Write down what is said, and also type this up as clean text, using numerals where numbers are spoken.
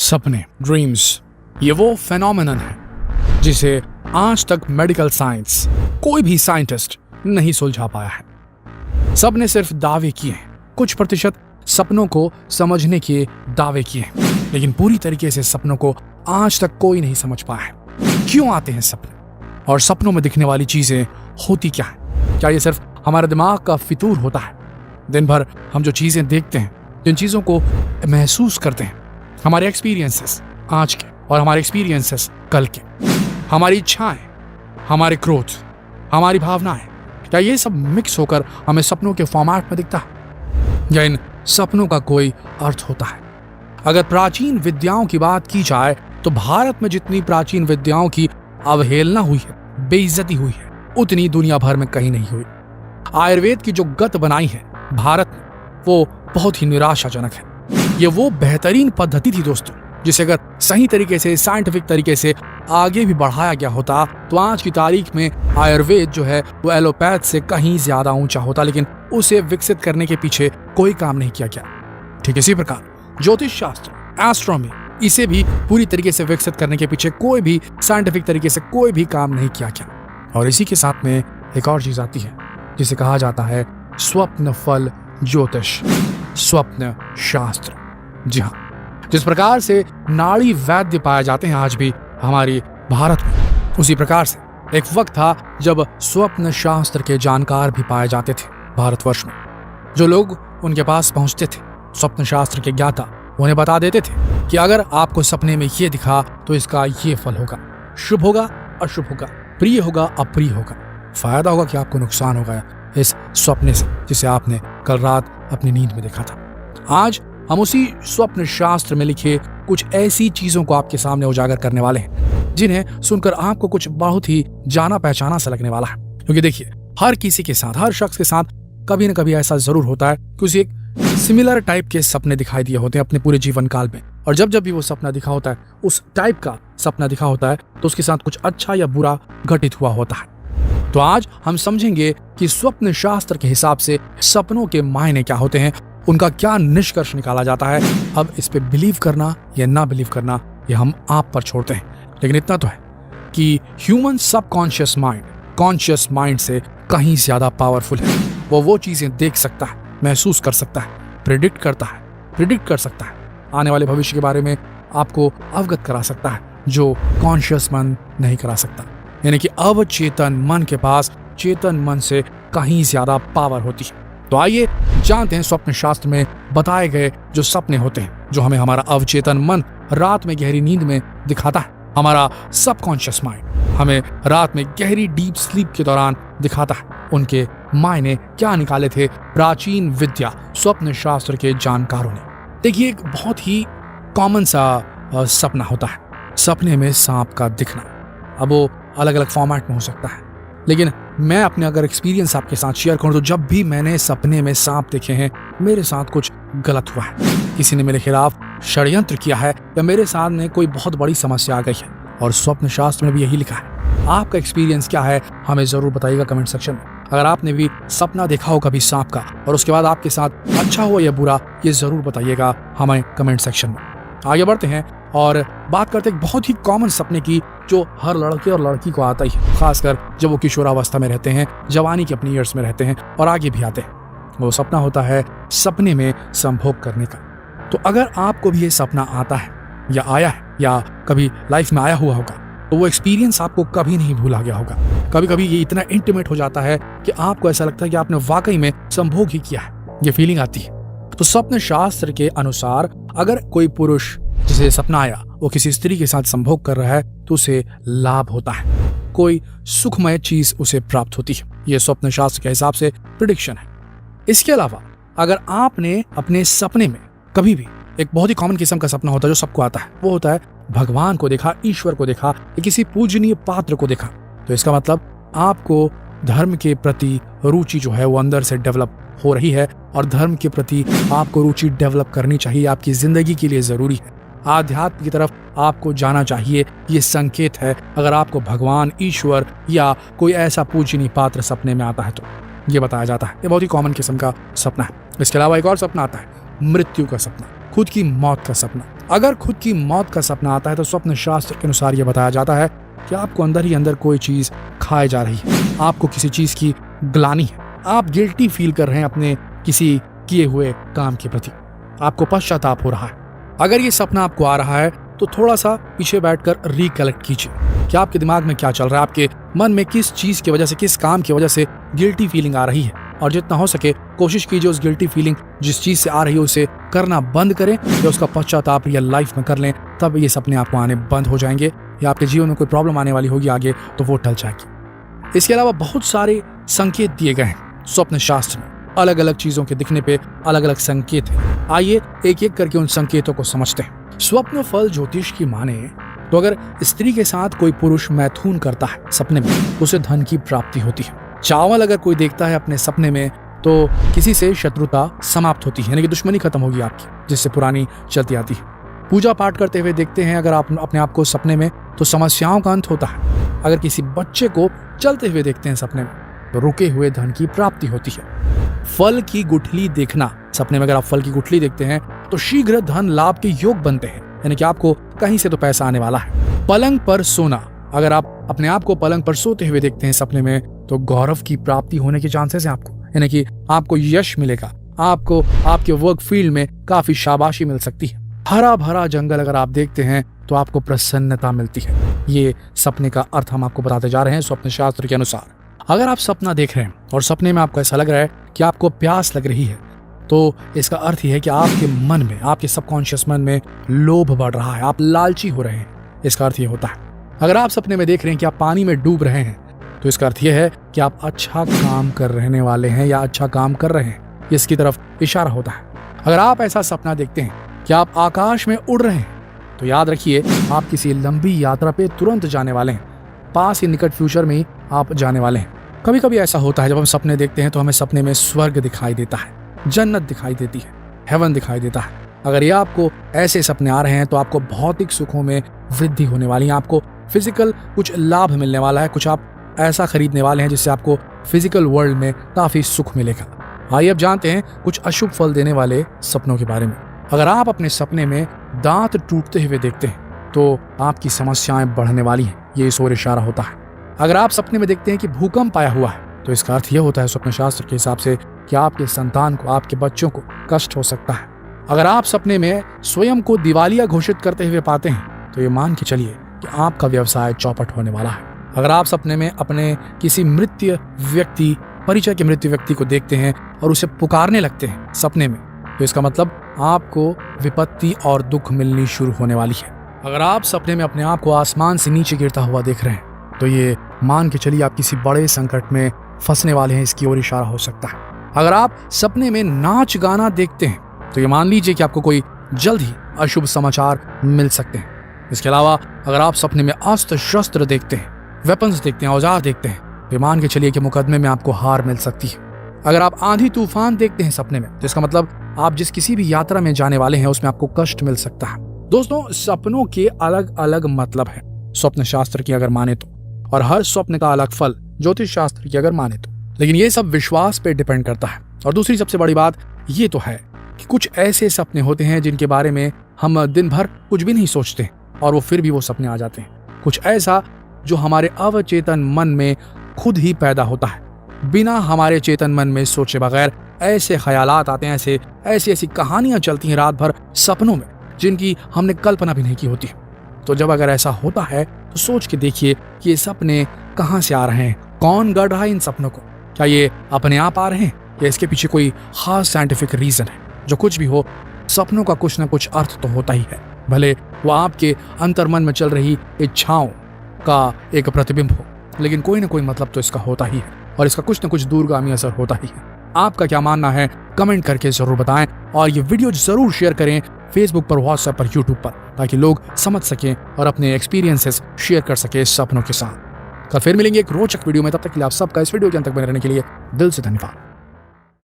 सपने, ड्रीम्स, ये वो फेनोमेनन है जिसे आज तक मेडिकल साइंस, कोई भी साइंटिस्ट नहीं सुलझा पाया है। सबने सिर्फ दावे किए हैं, कुछ प्रतिशत सपनों को समझने के दावे किए हैं, लेकिन पूरी तरीके से सपनों को आज तक कोई नहीं समझ पाया है। क्यों आते हैं सपने और सपनों में दिखने वाली चीजें होती क्या है? क्या ये सिर्फ हमारे दिमाग का फितूर होता है? दिन भर हम जो चीजें देखते हैं, जिन चीजों को महसूस करते हैं, हमारे एक्सपीरियंसेस आज के और हमारे एक्सपीरियंसेस कल के, हमारी इच्छाएं, हमारे क्रोध, हमारी भावनाएं, क्या ये सब मिक्स होकर हमें सपनों के फॉर्मेट में दिखता है? या इन सपनों का कोई अर्थ होता है? अगर प्राचीन विद्याओं की बात की जाए तो भारत में जितनी प्राचीन विद्याओं की अवहेलना हुई है, बेइज्जती हुई है, उतनी दुनिया भर में कहीं नहीं हुई। आयुर्वेद की जो गत बनाई है भारत में, वो बहुत ही निराशाजनक है। ये वो बेहतरीन पद्धति थी दोस्तों, जिसे अगर सही तरीके से, साइंटिफिक तरीके से आगे भी बढ़ाया गया होता तो आज की तारीख में आयुर्वेद जो है वो एलोपैथ से कहीं ज्यादा ऊंचा होता, लेकिन उसे विकसित करने के पीछे कोई काम नहीं किया गया। ठीक इसी प्रकार ज्योतिष शास्त्र, एस्ट्रोनॉमी, इसे भी पूरी तरीके से विकसित करने के पीछे कोई भी साइंटिफिक तरीके से कोई भी काम नहीं किया गया। और इसी के साथ में एक और चीज आती है जिसे कहा जाता है स्वप्न फल ज्योतिष, स्वप्न शास्त्र। जी हाँ, जिस प्रकार से नाड़ी वैद्य पाए जाते हैं आज भी हमारी भारत में, उसी प्रकार से एक वक्त था जब स्वप्न शास्त्र के जानकार भी पाए जाते थे भारतवर्ष में। जो लोग उनके पास पहुंचते थे, स्वप्न शास्त्र के ज्ञाता, उन्हें बता देते थे कि अगर आपको सपने में ये दिखा तो इसका ये फल होगा, शुभ होगा, अशुभ होगा, प्रिय होगा, अप्रिय होगा, फायदा होगा कि आपको नुकसान होगा इस स्वप्न से जिसे आपने कल रात अपनी नींद में देखा था। आज हम उसी स्वप्न शास्त्र में लिखे कुछ ऐसी चीजों को आपके सामने उजागर करने वाले हैं जिन्हें सुनकर आपको कुछ बहुत ही जाना पहचाना सा लगने वाला है। क्योंकि देखिए, हर किसी के साथ, हर शख्स के साथ कभी न कभी ऐसा जरूर होता है कि उसे एक सिमिलर टाइप के सपने दिखाई दिए होते हैं अपने पूरे जीवन काल में, और जब जब भी वो सपना दिखा होता है, उस टाइप का सपना दिखा होता है, तो उसके साथ कुछ अच्छा या बुरा घटित हुआ होता है। तो आज हम समझेंगे कि स्वप्न शास्त्र के हिसाब से सपनों के मायने क्या होते हैं, उनका क्या निष्कर्ष निकाला जाता है। अब इस पे बिलीव करना या ना बिलीव करना ये हम आप पर छोड़ते हैं, लेकिन इतना तो है कि human subconscious mind conscious mind से कहीं ज्यादा पावरफुल है। वो चीजें देख सकता है, महसूस कर सकता है, प्रेडिक्ट कर सकता है, आने वाले भविष्य के बारे में आपको अवगत करा सकता है, जो कॉन्शियस मन नहीं करा सकता। यानी कि अवचेतन मन के पास चेतन मन से कहीं ज्यादा पावर होती है। तो आइए जानते हैं स्वप्न शास्त्र में बताए गए जो सपने होते हैं, जो हमें हमारा अवचेतन मन रात में गहरी नींद में दिखाता है, हमारा सबकॉन्शियस माइंड हमें रात में गहरी डीप स्लीप के दौरान दिखाता है। उनके मायने क्या निकाले थे प्राचीन विद्या स्वप्न शास्त्र के जानकारों ने। देखिए, एक बहुत ही कॉमन सा सपना होता है, सपने में सांप का दिखना। अब वो अलग अलग फॉर्मेट में हो सकता है, लेकिन मैं अपने अगर एक्सपीरियंस आपके साथ शेयर करूं तो जब भी मैंने सपने में सांप देखे हैं, मेरे साथ कुछ गलत हुआ है। किसी ने मेरे खिलाफ षड्यंत्र किया है या मेरे सामने कोई बहुत बड़ी समस्या आ गई है। और स्वप्न शास्त्र में भी यही लिखा है। आपका एक्सपीरियंस क्या है हमें जरूर बताइएगा कमेंट सेक्शन में। अगर आपने भी सपना देखा हो कभी सांप का और उसके बाद आपके साथ अच्छा हुआ या बुरा, ये जरूर बताइएगा हमें कमेंट सेक्शन में। आगे बढ़ते हैं और बात करते हैं बहुत ही कॉमन सपने की, जो हर लड़के और लड़की को आता ही है, खासकर जब वो किशोरावस्था में रहते हैं, जवानी के अपनी ईयर्स में रहते हैं और आगे भी आते हैं। वो सपना होता है सपने में संभोग करने का। तो अगर आपको भी ये सपना आता है या आया है या कभी लाइफ में आया हुआ होगा, तो वो एक्सपीरियंस आपको कभी नहीं भूला गया होगा। कभी कभी ये इतना इंटीमेट हो जाता है कि आपको ऐसा लगता है कि आपने वाकई में संभोग ही किया है, ये फीलिंग आती है। तो स्वप्न शास्त्र के अनुसार अगर कोई पुरुष जिसे सपना आया वो किसी स्त्री के साथ संभोग कर रहा है तो उसे लाभ होता है, कोई सुखमय चीज उसे प्राप्त होती है। यह स्वप्न शास्त्र के हिसाब से प्रेडिक्शन है। इसके अलावा अगर आपने अपने सपने में कभी भी, एक बहुत ही कॉमन किस्म का सपना होता है जो सबको आता है, वो होता है भगवान को देखा, ईश्वर को देखा या किसी पूजनीय पात्र को देखा, तो इसका मतलब आपको धर्म के प्रति रुचि जो है वो अंदर से डेवलप हो रही है और धर्म के प्रति आपको रुचि डेवलप करनी चाहिए, आपकी जिंदगी के लिए जरूरी है। आध्यात्म की तरफ आपको जाना चाहिए, ये संकेत है। अगर आपको भगवान, ईश्वर या कोई ऐसा पूजनीय पात्र सपने में आता है तो ये बताया जाता है। ये बहुत ही कॉमन किस्म का सपना है। इसके अलावा एक और सपना आता है मृत्यु का सपना। खुद की मौत का सपना। अगर खुद की मौत का सपना आता है तो स्वप्न शास्त्र के अनुसार यह बताया जाता है कि आपको अंदर ही अंदर कोई चीज खाए जा रही है, आपको किसी चीज की ग्लानि है, आप गिल्टी फील कर रहे हैं अपने किसी किए हुए काम के प्रति, आपको पश्चाताप हो रहा है। अगर ये सपना आपको आ रहा है तो थोड़ा सा पीछे बैठकर रिकलेक्ट कीजिए कि आपके दिमाग में क्या चल रहा है, आपके मन में किस चीज की वजह से, किस काम की वजह से गिल्टी फीलिंग आ रही है, और जितना हो सके कोशिश कीजिए उस गिल्टी फीलिंग जिस चीज से आ रही है उसे करना बंद करें या उसका पश्चाताप रियल लाइफ में कर लें। तब ये सपने आपको आने बंद हो जाएंगे या आपके जीवन में कोई प्रॉब्लम आने वाली होगी आगे तो वो टल जाएगी। इसके अलावा बहुत सारे संकेत दिए गए हैं स्वप्न शास्त्र में, अलग अलग चीजों के दिखने पे अलग अलग संकेत हैं। आइए एक एक करके उन संकेतों को समझते हैं। स्वप्न फल ज्योतिष की माने तो अगर स्त्री के साथ कोई पुरुष मैथुन करता है सपने में तो उसे धन की प्राप्ति होती है। चावल अगर कोई देखता है अपने सपने में तो किसी से शत्रुता समाप्त होती है, यानी कि दुश्मनी खत्म होगी आपकी जिससे पुरानी चलती आती है। पूजा पाठ करते हुए देखते हैं अगर आप अपने आप को सपने में तो समस्याओं का अंत होता है। अगर किसी बच्चे को चलते हुए देखते हैं सपने में तो रुके हुए धन की प्राप्ति होती है। फल की गुठली देखना, सपने में अगर आप फल की गुठली देखते हैं तो शीघ्र धन लाभ के योग बनते हैं, यानी कि आपको कहीं से तो पैसा आने वाला है। पलंग पर सोना, अगर आप अपने आप को पलंग पर सोते हुए देखते हैं सपने में तो गौरव की प्राप्ति होने के चांसेस हैं आपको, यानी कि आपको यश मिलेगा, आपको आपके वर्क फील्ड में काफी शाबाशी मिल सकती है। हरा भरा जंगल अगर आप देखते हैं तो आपको प्रसन्नता मिलती है। ये सपने का अर्थ हम आपको बताते जा रहे हैं स्वप्न शास्त्र के अनुसार। अगर आप सपना देख रहे हैं और सपने में आपको ऐसा लग रहा है कि आपको प्यास लग रही है तो इसका अर्थ यह है कि आपके मन में, आपके सबकॉन्शियस मन में लोभ बढ़ रहा है, आप लालची हो रहे हैं, इसका अर्थ ये होता है। अगर आप सपने में देख रहे हैं कि आप पानी में डूब रहे हैं तो इसका अर्थ यह है कि आप अच्छा काम कर रहने वाले हैं या अच्छा काम कर रहे हैं, इसकी तरफ इशारा होता है। अगर आप ऐसा सपना देखते हैं कि आप आकाश में उड़ रहे हैं तो याद रखिए आप किसी लंबी यात्रा पे तुरंत जाने वाले हैं, पास ही निकट फ्यूचर में ही आप जाने वाले हैं। कभी कभी ऐसा होता है जब हम सपने देखते हैं तो हमें सपने में स्वर्ग दिखाई देता है, जन्नत दिखाई देती है, हेवन दिखाई देता है। अगर ये आपको ऐसे सपने आ रहे हैं तो आपको भौतिक सुखों में वृद्धि होने वाली है, आपको फिजिकल कुछ लाभ मिलने वाला है, कुछ आप ऐसा खरीदने वाले हैं जिससे आपको फिजिकल वर्ल्ड में काफी सुख मिलेगा। आइए अब जानते हैं कुछ अशुभ फल देने वाले सपनों के बारे में। अगर आप अपने सपने में दांत टूटते हुए देखते हैं तो आपकी समस्याएं बढ़ने वाली हैं, ये इस ओर इशारा होता है। अगर आप सपने में देखते हैं कि भूकंप आया हुआ है तो इसका अर्थ यह होता है स्वप्न शास्त्र के हिसाब से कि आपके संतान को, आपके बच्चों को कष्ट हो सकता है। अगर आप सपने में स्वयं को दिवालिया घोषित करते हुए पाते हैं तो ये मान के चलिए कि आपका व्यवसाय चौपट होने वाला है। अगर आप सपने में अपने किसी परिचय के मृत्यु व्यक्ति को देखते हैं और उसे पुकारने लगते हैं सपने में तो इसका मतलब आपको विपत्ति और दुख मिलनी शुरू होने वाली है। अगर आप सपने में अपने आप को आसमान से नीचे गिरता हुआ देख रहे हैं तो ये मान के चलिए आप किसी बड़े संकट में फंसने वाले हैं, इसकी ओर इशारा हो सकता है। अगर आप सपने में नाच गाना देखते हैं तो ये मान लीजिए कि आपको कोई जल्द ही अशुभ समाचार मिल सकते हैं। इसके अलावा अगर आप सपने में अस्त्र शस्त्र देखते हैं, वेपन्स देखते हैं, औजार देखते हैं तो मान के चलिए कि मुकदमे में आपको हार मिल सकती है। अगर आप आंधी तूफान देखते हैं सपने में तो इसका मतलब आप जिस किसी भी यात्रा में जाने वाले हैं उसमें आपको कष्ट मिल सकता है। दोस्तों, सपनों के अलग अलग मतलब है स्वप्न शास्त्र की अगर माने तो, और हर स्वप्न का अलग फल ज्योतिष शास्त्र की अगर माने तो, लेकिन ये सब विश्वास पे डिपेंड करता है। और दूसरी सबसे बड़ी बात ये तो है कि कुछ ऐसे सपने होते हैं जिनके बारे में हम दिन भर कुछ भी नहीं सोचते और वो फिर भी वो सपने आ जाते हैं। कुछ ऐसा जो हमारे अवचेतन मन में खुद ही पैदा होता है, बिना हमारे चेतन मन में सोचे बगैर ऐसे ख्यालात आते हैं, ऐसी कहानियां चलती हैं रात भर सपनों में जिनकी हमने कल्पना भी नहीं की होती। तो जब अगर ऐसा होता है तो सोच के देखिए कि ये सपने कहाँ से आ रहे हैं, कौन गढ़ रहा है इन सपनों को, क्या ये अपने आप आ रहे हैं या इसके पीछे कोई खास साइंटिफिक रीजन है। जो कुछ भी हो, सपनों का कुछ ना कुछ अर्थ तो होता ही है, भले वो आपके अंतर्मन में चल रही इच्छाओं का एक प्रतिबिंब हो, लेकिन कोई ना कोई मतलब तो इसका होता ही है और इसका कुछ ना कुछ दूरगामी असर होता ही है। आपका क्या मानना है कमेंट करके जरूर बताएं और ये वीडियो जरूर शेयर करें फेसबुक पर, व्हाट्सएप पर, यूट्यूब पर, ताकि लोग समझ सकें और अपने एक्सपीरियंसेस शेयर कर सके सपनों के साथ। कल फिर मिलेंगे एक रोचक वीडियो में, तब तक के लिए आप सबका इस वीडियो के अंत तक बने रहने के लिए दिल से धन्यवाद।